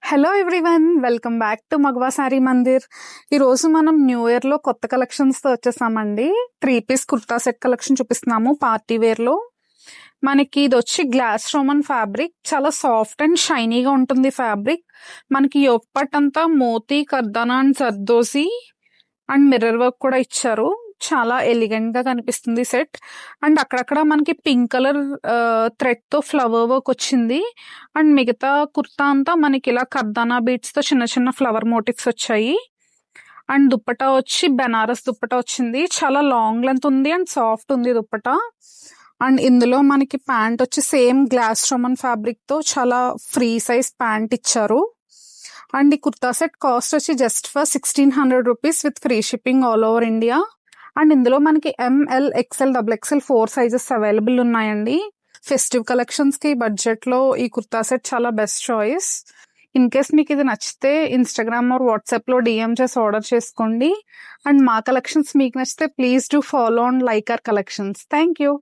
Hello everyone, welcome back to Magava saree Mandir. ఈరోజు మనం new ఇయర్లో కొత్త కలెక్షన్స్తో వచ్చేసామండి. 3 పీస్ కుర్తా సెట్ కలెక్షన్ చూపిస్తున్నాము పార్టీ వేర్లో. మనకి ఇది వచ్చి గ్లాస్ రోమన్ ఫ్యాబ్రిక్, చాలా సాఫ్ట్ అండ్ షైనీగా ఉంటుంది ఫ్యాబ్రిక్. మనకి యోగపట్ అంతా మోతీ, కర్దానా and zardosi and mirror work కూడా ఇచ్చారు. చాలా ఎలిగెంట్ గా కనిపిస్తుంది సెట్. అండ్ అక్కడక్కడ మనకి పింక్ కలర్ థ్రెడ్ తో ఫ్లవర్ వర్క్ వచ్చింది. అండ్ మిగతా కుర్తా అంతా మనకి ఇలా కర్దానా బీట్స్ తో చిన్న చిన్న ఫ్లవర్ మోటివ్స్ వచ్చాయి. అండ్ దుప్పటా వచ్చి బెనారస్ దుప్పటా వచ్చింది. చాలా లాంగ్ లెంత్ ఉంది అండ్ సాఫ్ట్ ఉంది దుప్పటా. అండ్ ఇందులో మనకి ప్యాంట్ వచ్చి సేమ్ గ్లాస్ రోమన్ ఫ్యాబ్రిక్ తో చాలా ఫ్రీ సైజ్ ప్యాంట్ ఇచ్చారు. అండ్ ఈ కుర్తా సెట్ కాస్ట్ వచ్చి just for 1600 rupees with free shipping all over India. And ఇందులో మనకి ML, XL, XXL 4 sizes available ఉన్నాయండి. ఫెస్టివ్ కలెక్షన్స్ కి బడ్జెట్ లో ఈ కుర్తా సెట్ చాలా బెస్ట్ చాయిస్. ఇన్ కేస్ మీకు ఇది నచ్చితే ఇన్స్టాగ్రామ్ ఆర్ వాట్సాప్ లో డిఎం చేసి ఆర్డర్ చేసుకోండి. అండ్ మా కలెక్షన్స్ మీకు నచ్చితే please do follow and like our collections. Thank you.